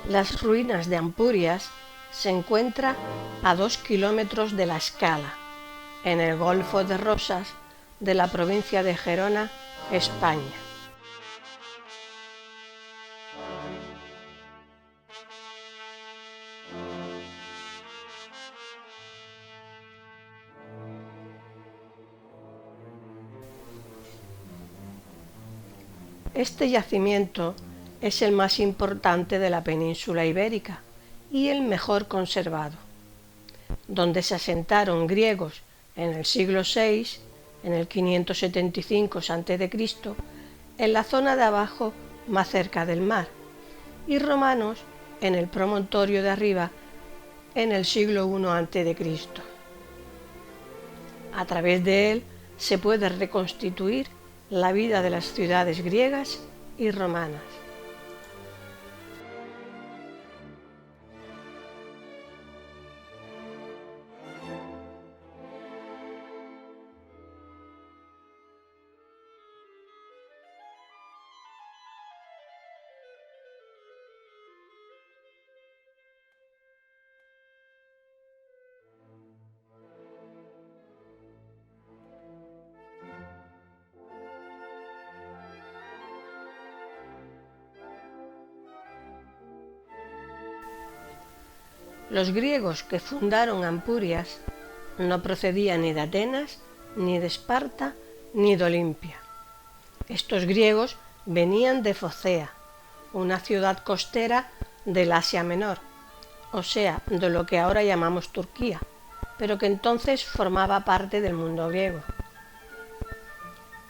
Las ruinas de Ampurias se encuentran a 2 kilómetros de La Scala, en el Golfo de Rosas de la provincia de Gerona, España. Este yacimiento es el más importante de la península ibérica y el mejor conservado, donde se asentaron griegos en el siglo VI, en el 575 a.C., en la zona de abajo más cerca del mar, y romanos en el promontorio de arriba en el siglo I a.C. A través de él se puede reconstituir la vida de las ciudades griegas y romanas. Los griegos que fundaron Ampurias no procedían ni de Atenas, ni de Esparta, ni de Olimpia. Estos griegos venían de Focea, una ciudad costera del Asia Menor, o sea, de lo que ahora llamamos Turquía, pero que entonces formaba parte del mundo griego.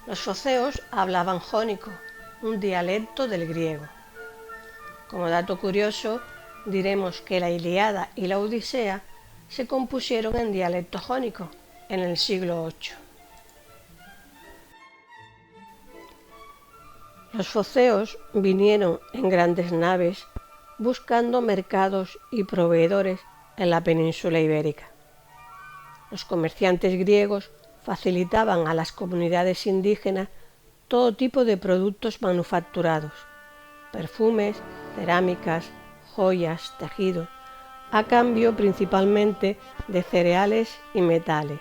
Los foceos hablaban jónico, un dialecto del griego. Como dato curioso, diremos que la Ilíada y la Odisea se compusieron en dialecto jónico en el siglo VIII. Los foceos vinieron en grandes naves buscando mercados y proveedores en la península ibérica. Los comerciantes griegos facilitaban a las comunidades indígenas todo tipo de productos manufacturados, perfumes, cerámicas, joyas, tejidos, a cambio principalmente de cereales y metales.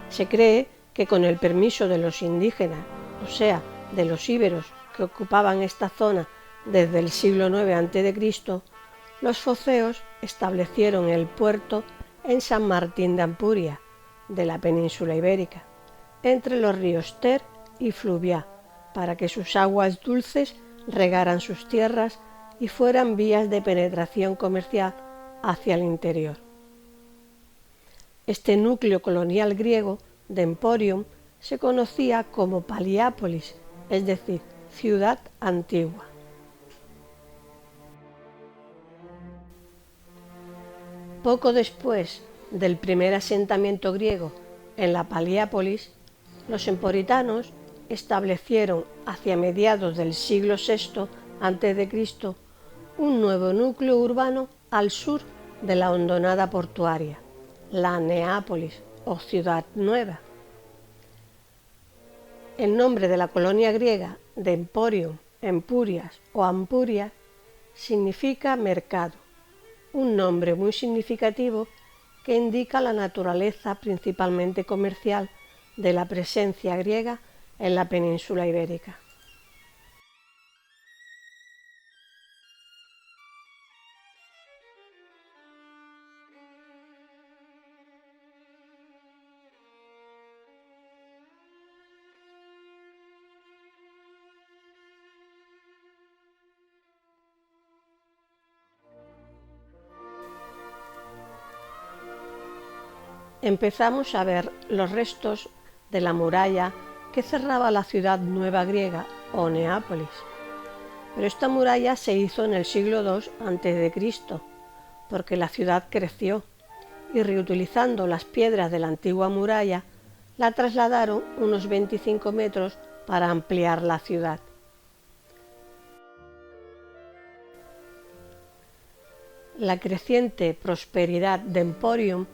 Se cree que con el permiso de los indígenas, o sea, de los íberos que ocupaban esta zona desde el siglo IX a.C., los foceos establecieron el puerto en San Martín de Ampuria, de la península ibérica, entre los ríos Ter y Fluvià, para que sus aguas dulces regaran sus tierras y fueran vías de penetración comercial hacia el interior. Este núcleo colonial griego de Emporium se conocía como Paliápolis, es decir, ciudad antigua. Poco después del primer asentamiento griego en la Paliápolis, los emporitanos establecieron hacia mediados del siglo VI a.C. un nuevo núcleo urbano al sur de la hondonada portuaria, la Neápolis o Ciudad Nueva. El nombre de la colonia griega de Emporium, Empurias o Ampuria significa mercado, un nombre muy significativo que indica la naturaleza principalmente comercial de la presencia griega en la península ibérica. Empezamos a ver los restos de la muralla que cerraba la ciudad nueva griega o Neápolis. Pero esta muralla se hizo en el siglo II a.C., porque la ciudad creció y reutilizando las piedras de la antigua muralla, la trasladaron unos 25 metros para ampliar la ciudad. La creciente prosperidad de Emporium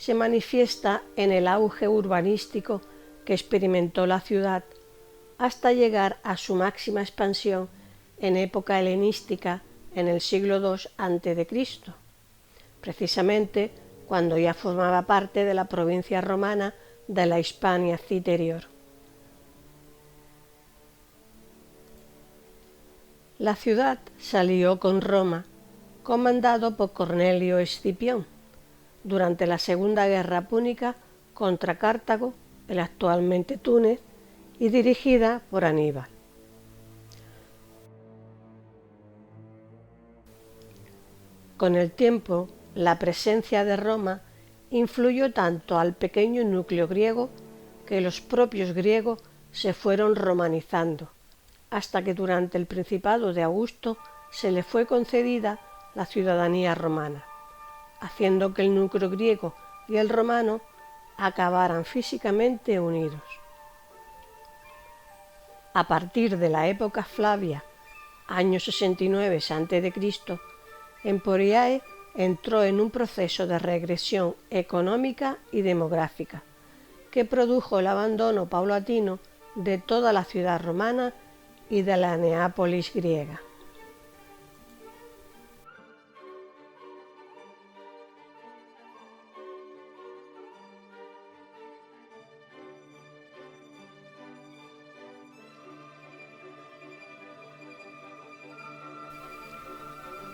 se manifiesta en el auge urbanístico que experimentó la ciudad hasta llegar a su máxima expansión en época helenística en el siglo II a.C., precisamente cuando ya formaba parte de la provincia romana de la Hispania Citerior. La ciudad se alió con Roma, comandado por Cornelio Escipión, durante la Segunda Guerra Púnica contra Cartago, el actualmente Túnez, y dirigida por Aníbal. Con el tiempo, la presencia de Roma influyó tanto al pequeño núcleo griego que los propios griegos se fueron romanizando, hasta que durante el principado de Augusto se le fue concedida la ciudadanía romana, haciendo que el núcleo griego y el romano acabaran físicamente unidos. A partir de la época Flavia, año 69 a.C., Emporiae entró en un proceso de regresión económica y demográfica, que produjo el abandono paulatino de toda la ciudad romana y de la Neápolis griega.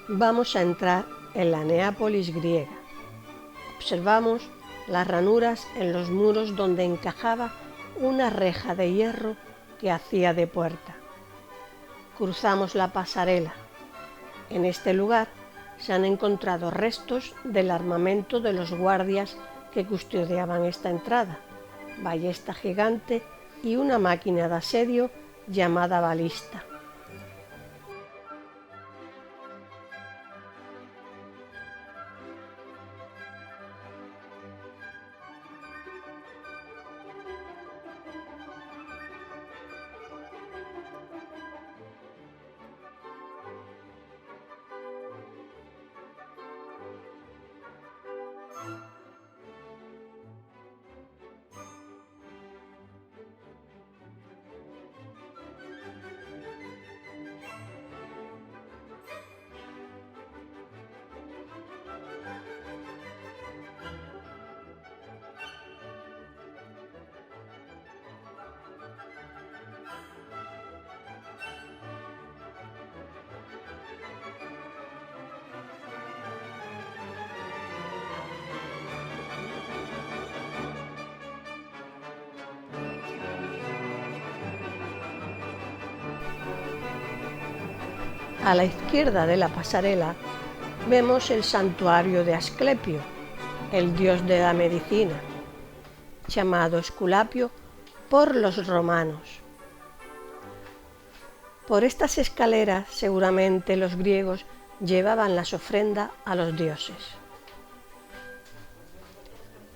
Vamos a entrar en la Neápolis griega. Observamos las ranuras en los muros donde encajaba una reja de hierro que hacía de puerta. Cruzamos la pasarela. En este lugar se han encontrado restos del armamento de los guardias que custodiaban esta entrada, ballesta gigante y una máquina de asedio llamada balista. A la izquierda de la pasarela vemos el santuario de Asclepio, el dios de la medicina, llamado Esculapio por los romanos. Por estas escaleras seguramente los griegos llevaban las ofrendas a los dioses.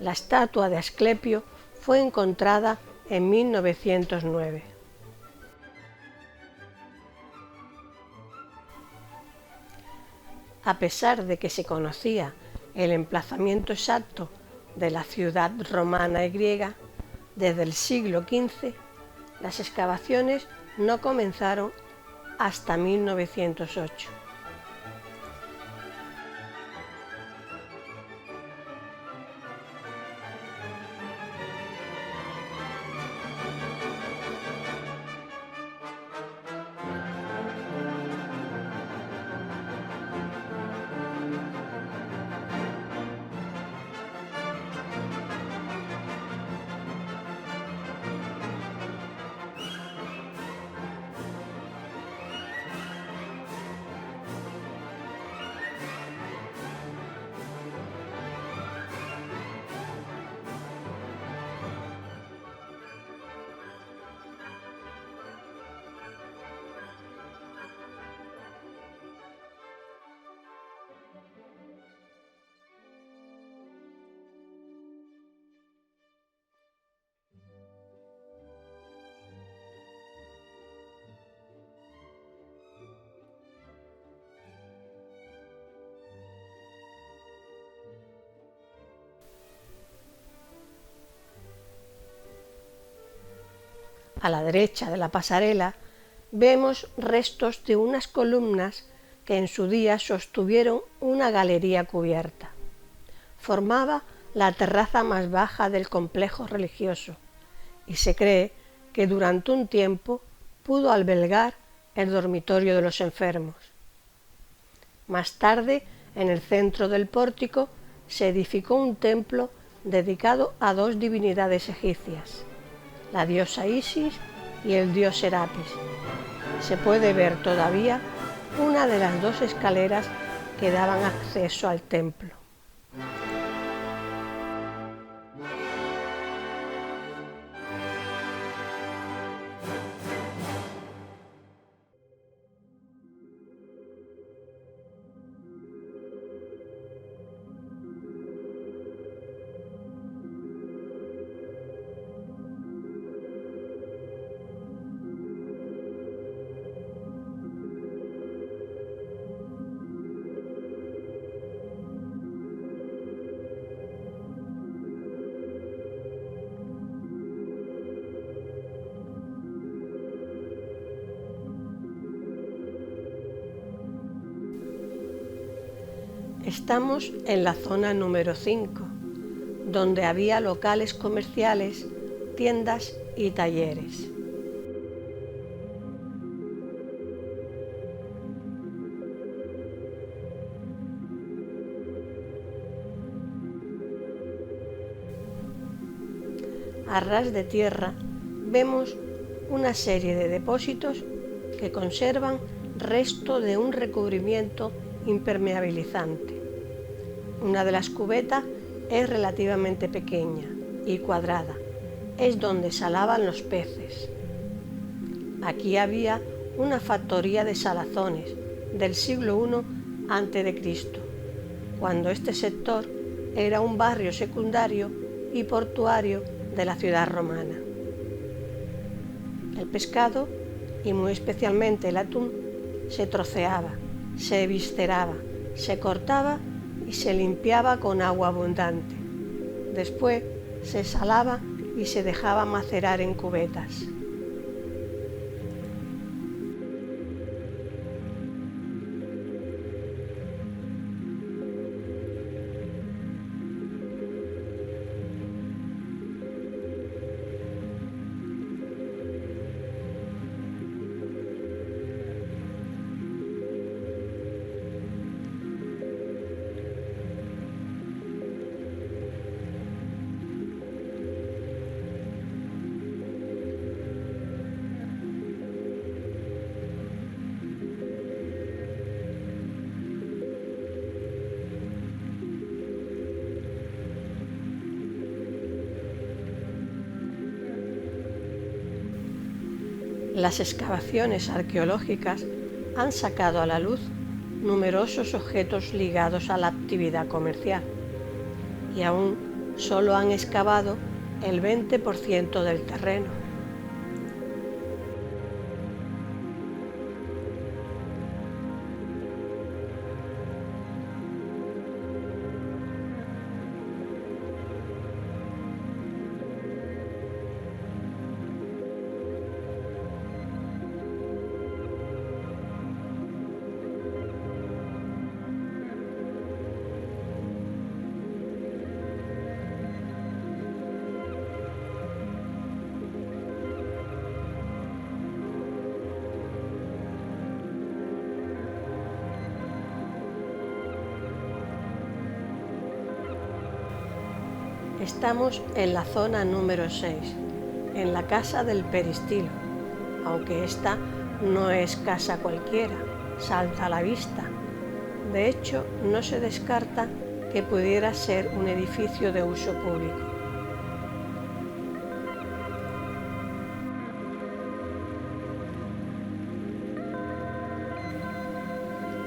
La estatua de Asclepio fue encontrada en 1909. A pesar de que se conocía el emplazamiento exacto de la ciudad romana y griega, desde el siglo XV, las excavaciones no comenzaron hasta 1908. A la derecha de la pasarela vemos restos de unas columnas que en su día sostuvieron una galería cubierta. Formaba la terraza más baja del complejo religioso y se cree que durante un tiempo pudo albergar el dormitorio de los enfermos. Más tarde, en el centro del pórtico, se edificó un templo dedicado a dos divinidades egipcias, la diosa Isis y el dios Serapis. Se puede ver todavía una de las dos escaleras que daban acceso al templo. Estamos en la zona número 5, donde había locales comerciales, tiendas y talleres. A ras de tierra vemos una serie de depósitos que conservan resto de un recubrimiento impermeabilizante. Una de las cubetas es relativamente pequeña y cuadrada. Es donde salaban los peces. Aquí había una factoría de salazones del siglo I a.C., cuando este sector era un barrio secundario y portuario de la ciudad romana. El pescado, y muy especialmente el atún, se troceaba, se visceraba, se cortaba y se limpiaba con agua abundante. Después se salaba y se dejaba macerar en cubetas. Las excavaciones arqueológicas han sacado a la luz numerosos objetos ligados a la actividad comercial y aún solo han excavado el 20% del terreno. Estamos en la zona número 6, en la casa del peristilo, aunque esta no es casa cualquiera, salta a la vista. De hecho, no se descarta que pudiera ser un edificio de uso público.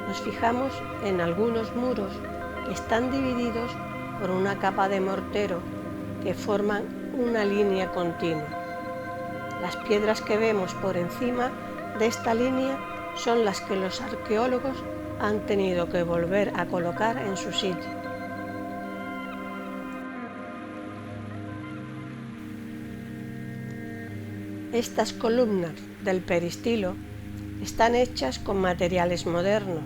Nos fijamos en algunos muros que están divididos por una capa de mortero que forman una línea continua. Las piedras que vemos por encima de esta línea son las que los arqueólogos han tenido que volver a colocar en su sitio. Estas columnas del peristilo están hechas con materiales modernos,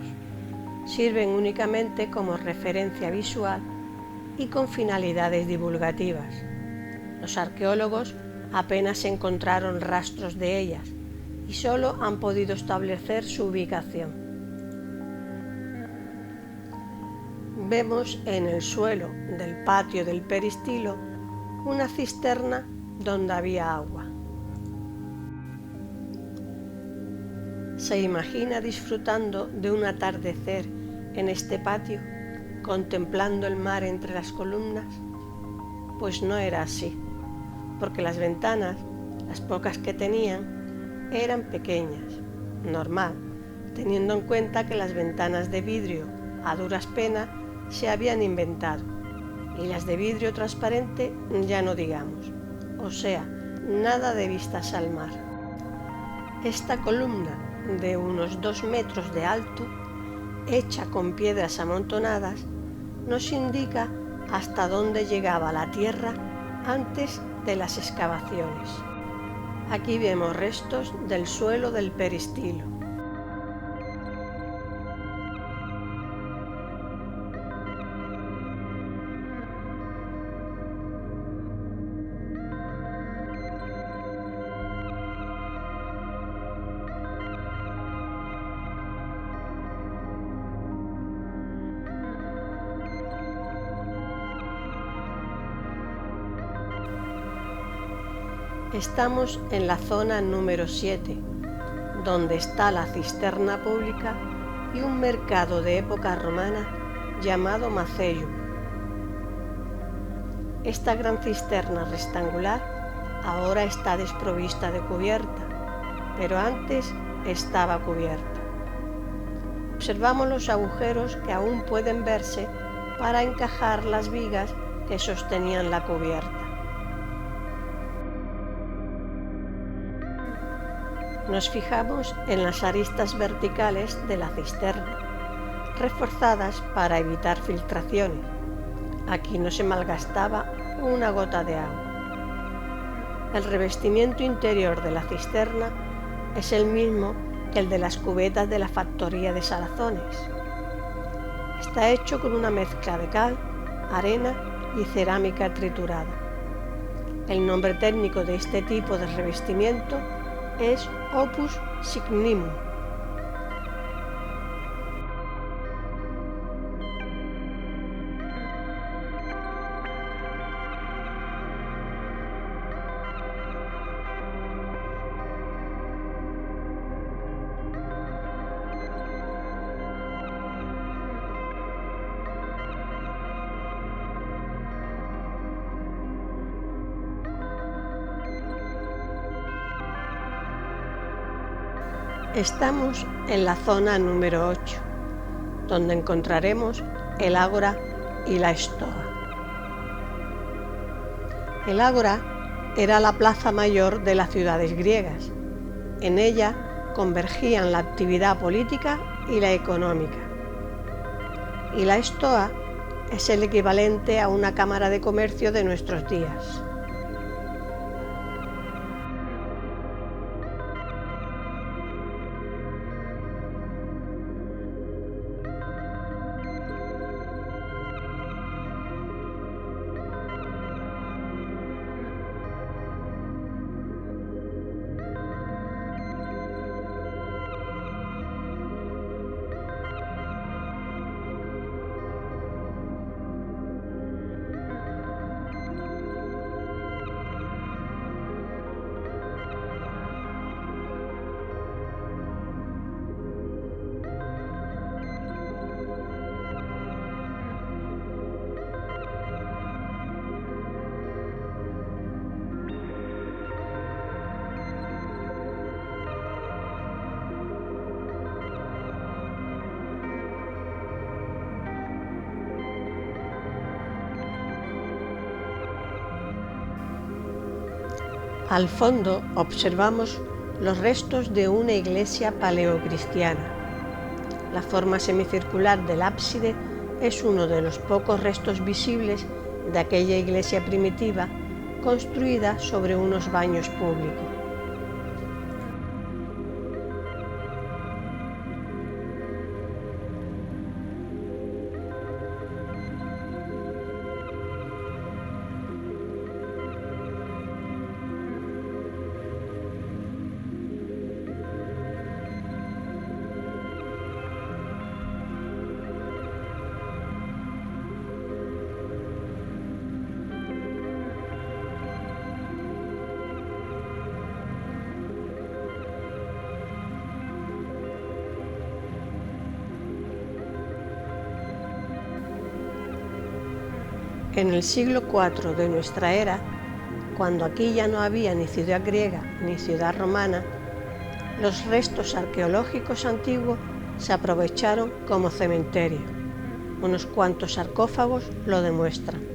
sirven únicamente como referencia visual y con finalidades divulgativas. Los arqueólogos apenas encontraron rastros de ellas y solo han podido establecer su ubicación. Vemos en el suelo del patio del peristilo una cisterna donde había agua. ¿Se imagina disfrutando de un atardecer en este patio, contemplando el mar entre las columnas? Pues no era así, porque las ventanas, las pocas que tenían, eran pequeñas, normal, teniendo en cuenta que las ventanas de vidrio, a duras penas, se habían inventado, y las de vidrio transparente ya no digamos, o sea, nada de vistas al mar. Esta columna, de unos 2 metros de alto, hecha con piedras amontonadas, nos indica hasta dónde llegaba la tierra antes de las excavaciones. Aquí vemos restos del suelo del peristilo. Estamos en la zona número 7, donde está la cisterna pública y un mercado de época romana llamado Macellum. Esta gran cisterna rectangular ahora está desprovista de cubierta, pero antes estaba cubierta. Observamos los agujeros que aún pueden verse para encajar las vigas que sostenían la cubierta. Nos fijamos en las aristas verticales de la cisterna, reforzadas para evitar filtraciones. Aquí no se malgastaba una gota de agua. El revestimiento interior de la cisterna es el mismo que el de las cubetas de la factoría de salazones. Está hecho con una mezcla de cal, arena y cerámica triturada. El nombre técnico de este tipo de revestimiento es Opus Signum. Estamos en la zona número 8, donde encontraremos el ágora y la stoa. El ágora era la plaza mayor de las ciudades griegas. En ella convergían la actividad política y la económica. Y la stoa es el equivalente a una cámara de comercio de nuestros días. Al fondo observamos los restos de una iglesia paleocristiana. La forma semicircular del ábside es uno de los pocos restos visibles de aquella iglesia primitiva construida sobre unos baños públicos. En el siglo IV de nuestra era, cuando aquí ya no había ni ciudad griega ni ciudad romana, los restos arqueológicos antiguos se aprovecharon como cementerio. Unos cuantos sarcófagos lo demuestran.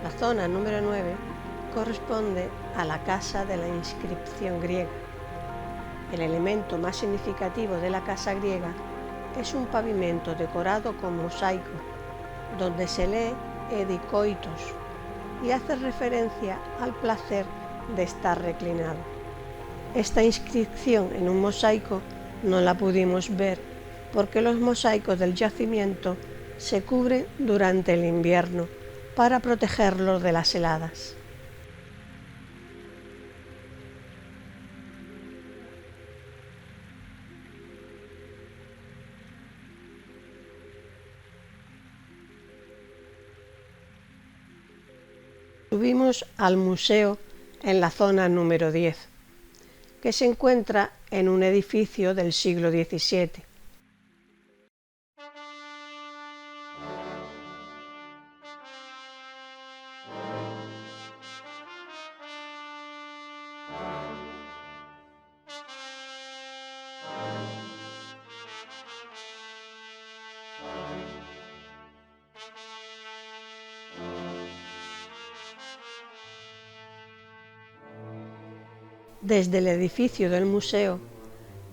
La zona número 9 corresponde a la casa de la inscripción griega. El elemento más significativo de la casa griega es un pavimento decorado con mosaico, donde se lee edikoitos y hace referencia al placer de estar reclinado. Esta inscripción en un mosaico no la pudimos ver porque los mosaicos del yacimiento se cubren durante el invierno para protegerlos de las heladas. Subimos al museo en la zona número 10, que se encuentra en un edificio del siglo XVII. Desde el edificio del museo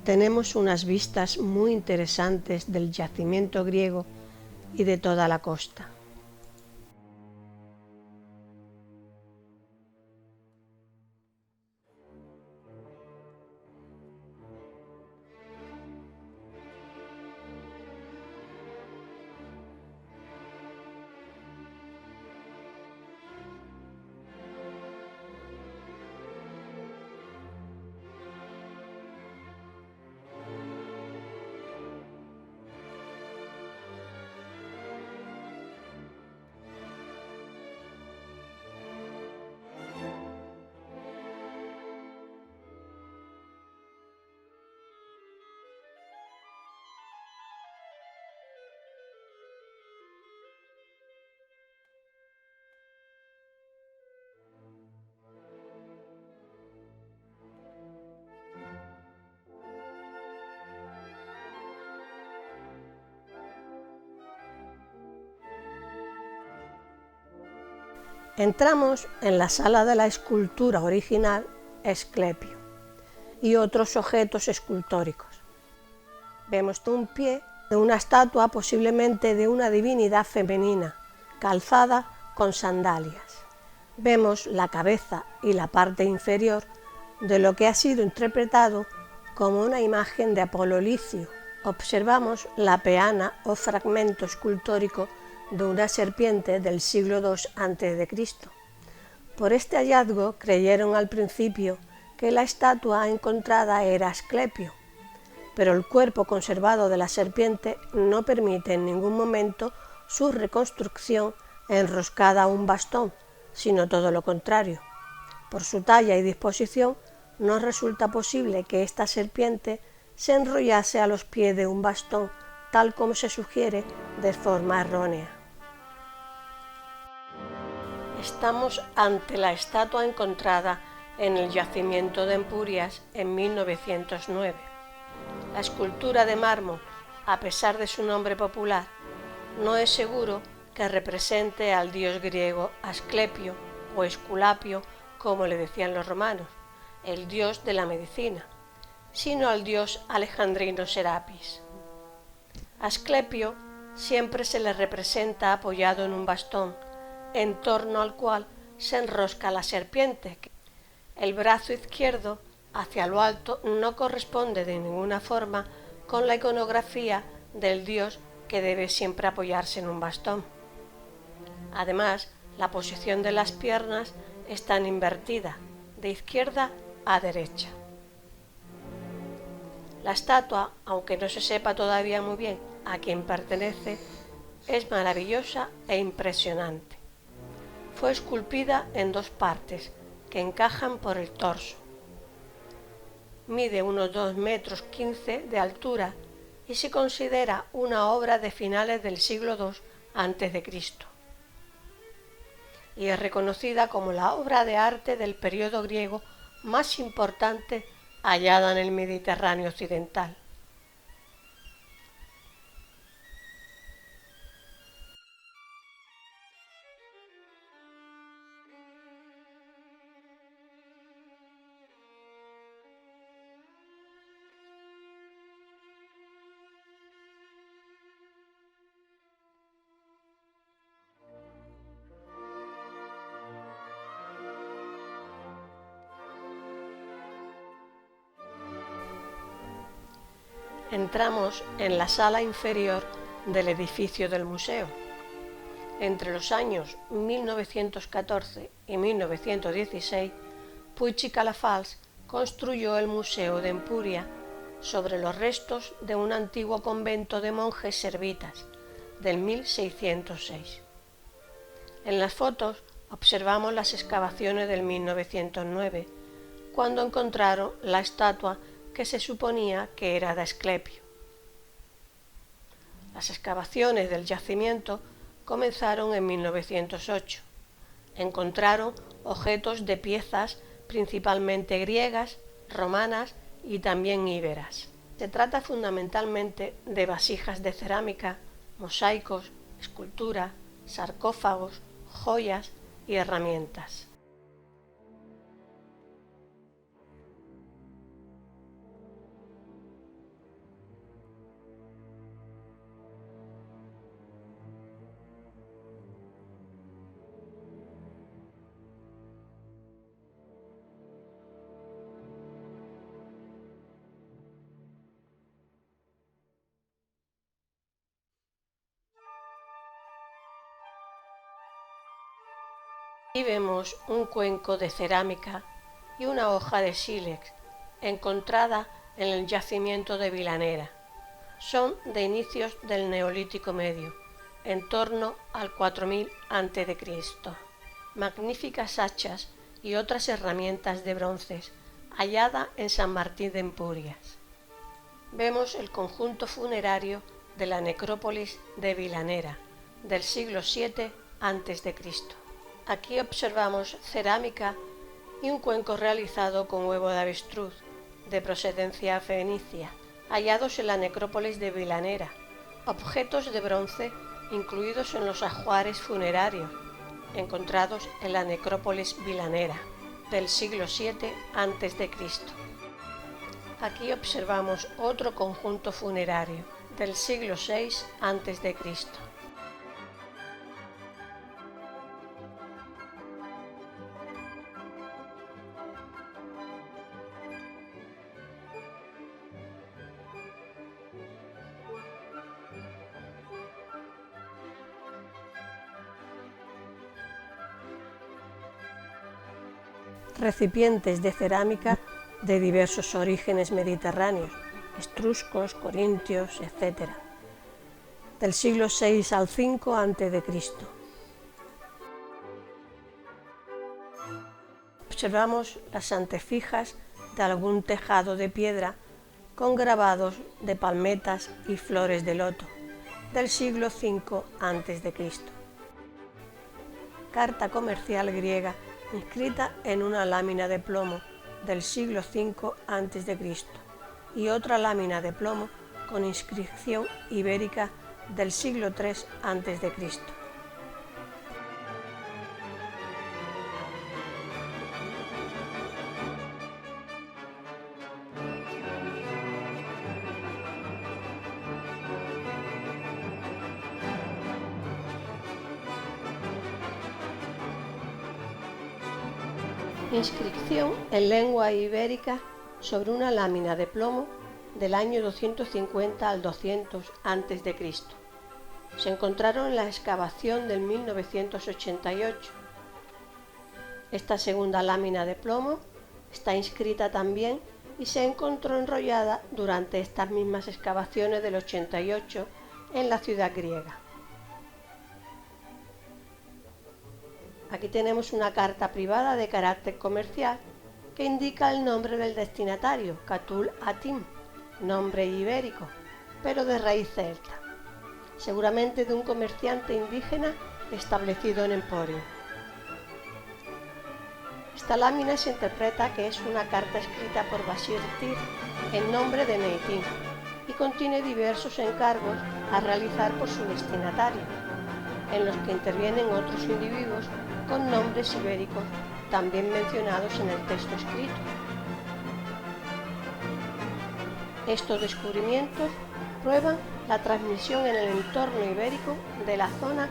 tenemos unas vistas muy interesantes del yacimiento griego y de toda la costa. Entramos en la sala de la escultura original Esclepio y otros objetos escultóricos. Vemos un pie de una estatua, posiblemente de una divinidad femenina, calzada con sandalias. Vemos la cabeza y la parte inferior de lo que ha sido interpretado como una imagen de Apolo Licio. Observamos la peana o fragmento escultórico de una serpiente del siglo II a.C., Por este hallazgo creyeron al principio que la estatua encontrada era Asclepio, pero el cuerpo conservado de la serpiente no permite en ningún momento su reconstrucción enroscada a un bastón, sino todo lo contrario. Por su talla y disposición, no resulta posible que esta serpiente se enrollase a los pies de un bastón, tal como se sugiere de forma errónea. Estamos ante la estatua encontrada en el yacimiento de Empurias en 1909. La escultura de mármol, a pesar de su nombre popular, no es seguro que represente al dios griego Asclepio o Esculapio, como le decían los romanos, el dios de la medicina, sino al dios alejandrino Serapis. Asclepio siempre se le representa apoyado en un bastón, en torno al cual se enrosca la serpiente. El brazo izquierdo, hacia lo alto, no corresponde de ninguna forma con la iconografía del dios que debe siempre apoyarse en un bastón. Además, la posición de las piernas está invertida, de izquierda a derecha. La estatua, aunque no se sepa todavía muy bien a quién pertenece, es maravillosa e impresionante. Fue esculpida en dos partes que encajan por el torso. Mide unos 2,15 metros de altura y se considera una obra de finales del siglo II a.C. y es reconocida como la obra de arte del periodo griego más importante hallada en el Mediterráneo occidental. Entramos en la sala inferior del edificio del museo. Entre los años 1914 y 1916, Puig i Cadafalch construyó el Museo de Empuria sobre los restos de un antiguo convento de monjes servitas del 1606. En las fotos observamos las excavaciones del 1909, cuando encontraron la estatua que se suponía que era de Asclepio. Las excavaciones del yacimiento comenzaron en 1908. Encontraron objetos de piezas principalmente griegas, romanas y también íberas. Se trata fundamentalmente de vasijas de cerámica, mosaicos, escultura, sarcófagos, joyas y herramientas. Aquí vemos un cuenco de cerámica y una hoja de sílex encontrada en el yacimiento de Vilanera. Son de inicios del Neolítico Medio, en torno al 4000 a.C. Magníficas hachas y otras herramientas de bronces hallada en San Martín de Empurias. Vemos el conjunto funerario de la necrópolis de Vilanera, del siglo VII a.C. Aquí observamos cerámica y un cuenco realizado con huevo de avestruz, de procedencia fenicia, hallados en la necrópolis de Vilanera, objetos de bronce incluidos en los ajuares funerarios, encontrados en la necrópolis vilanera, del siglo VII a.C. Aquí observamos otro conjunto funerario, del siglo VI a.C. recipientes de cerámica de diversos orígenes mediterráneos, etruscos, corintios, etc., del siglo VI al V a.C. Observamos las antefijas de algún tejado de piedra con grabados de palmetas y flores de loto, del siglo V a.C. Carta comercial griega inscrita en una lámina de plomo del siglo V a.C. y otra lámina de plomo con inscripción ibérica del siglo III a.C. Inscripción en lengua ibérica sobre una lámina de plomo del año 250 al 200 a.C. Se encontraron en la excavación del 1988. Esta segunda lámina de plomo está inscrita también y se encontró enrollada durante estas mismas excavaciones del 88 en la ciudad griega. Aquí tenemos una carta privada de carácter comercial que indica el nombre del destinatario, Catul Atim, nombre ibérico, pero de raíz celta, seguramente de un comerciante indígena establecido en Emporio. Esta lámina se interpreta que es una carta escrita por Bashir Tir en nombre de Neitín y contiene diversos encargos a realizar por su destinatario, en los que intervienen otros individuos con nombres ibéricos también mencionados en el texto escrito. Estos descubrimientos prueban la transmisión en el entorno ibérico de la zona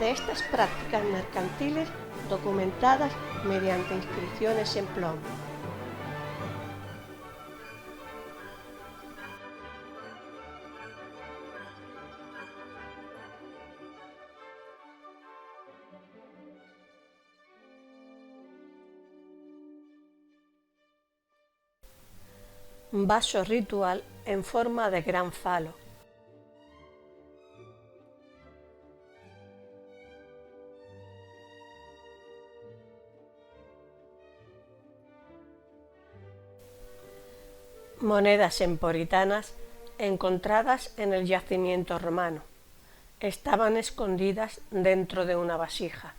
de estas prácticas mercantiles documentadas mediante inscripciones en plomo. Vaso ritual en forma de gran falo. Monedas emporitanas encontradas en el yacimiento romano. Estaban escondidas dentro de una vasija.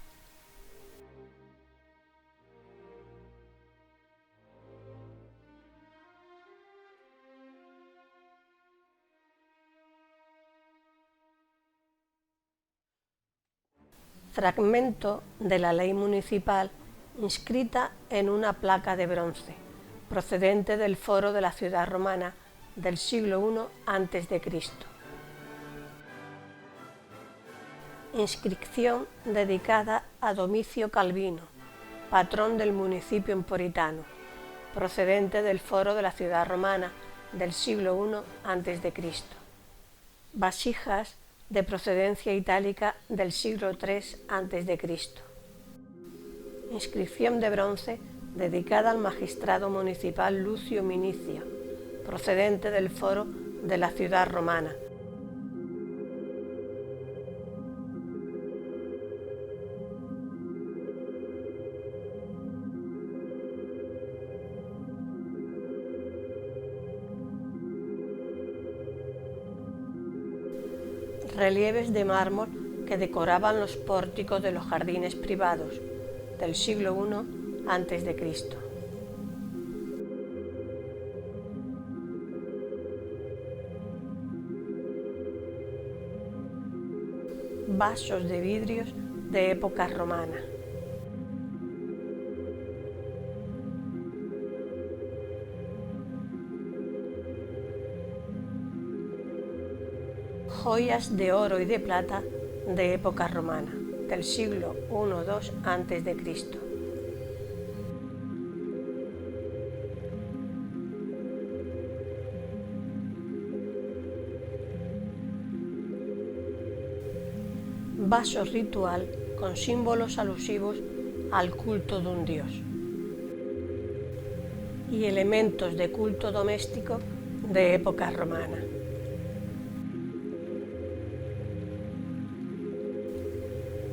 Fragmento de la ley municipal inscrita en una placa de bronce, procedente del foro de la ciudad romana del siglo I a.C. Inscripción dedicada a Domicio Calvino, patrón del municipio emporitano, procedente del foro de la ciudad romana del siglo I a.C. Vasijas de procedencia itálica del siglo III a.C. Inscripción de bronce dedicada al magistrado municipal Lucio Minicia, procedente del foro de la ciudad romana. Relieves de mármol que decoraban los pórticos de los jardines privados del siglo I a.C. Vasos de vidrios de época romana. Joyas de oro y de plata de época romana, del siglo I-II a.C. Vaso ritual con símbolos alusivos al culto de un dios. y elementos de culto doméstico de época romana.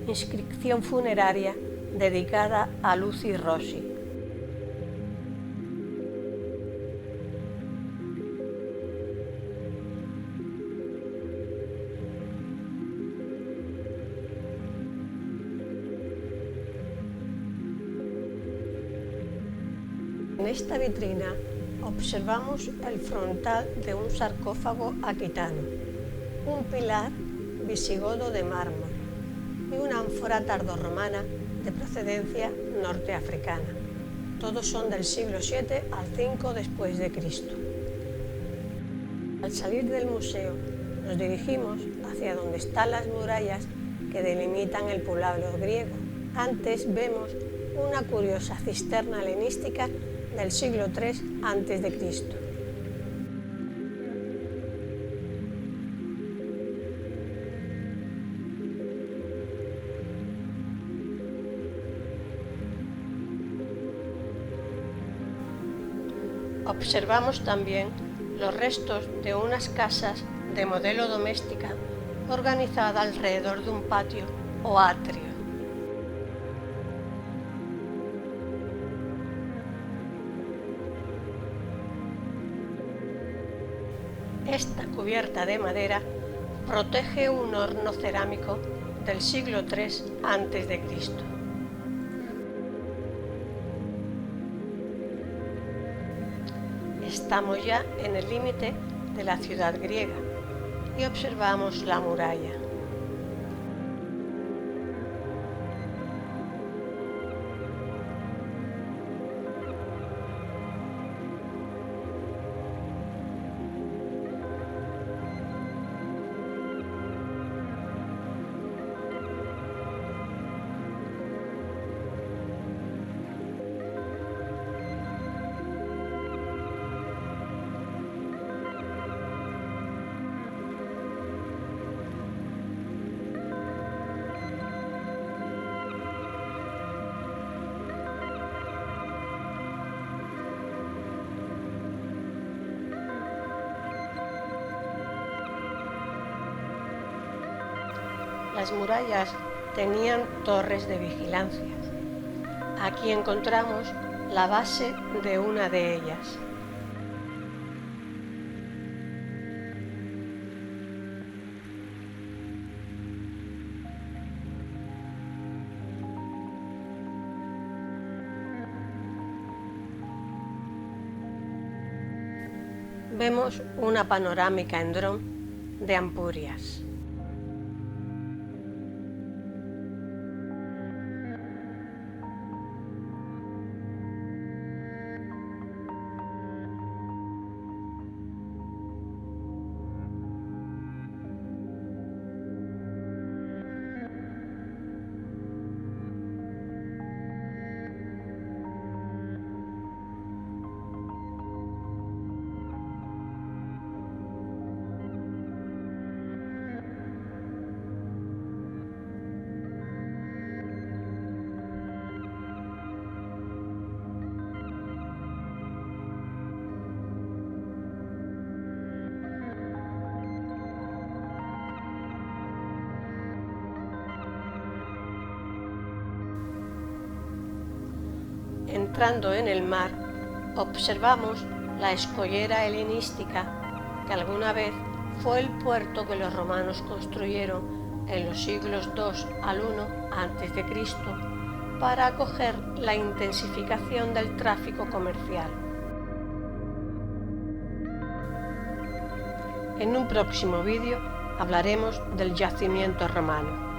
Inscripción funeraria dedicada a Lucy Rossi. En esta vitrina observamos el frontal de un sarcófago aquitano, un pilar visigodo de mármol y una ánfora tardorromana de procedencia norteafricana. Todos son del siglo VII al V después de Cristo. Al salir del museo nos dirigimos hacia donde están las murallas que delimitan el poblado griego. Antes vemos una curiosa cisterna helenística del siglo III a.C. Observamos también los restos de unas casas de modelo doméstica organizada alrededor de un patio o atrio. Esta cubierta de madera protege un horno cerámico del siglo III a.C. Estamos ya en el límite de la ciudad griega y observamos la muralla. Las murallas tenían torres de vigilancia. Aquí encontramos la base de una de ellas. Vemos una panorámica en dron de Ampurias. Entrando en el mar, observamos la escollera helenística que alguna vez fue el puerto que los romanos construyeron en los siglos II al I a.C. para acoger la intensificación del tráfico comercial. En un próximo vídeo hablaremos del yacimiento romano.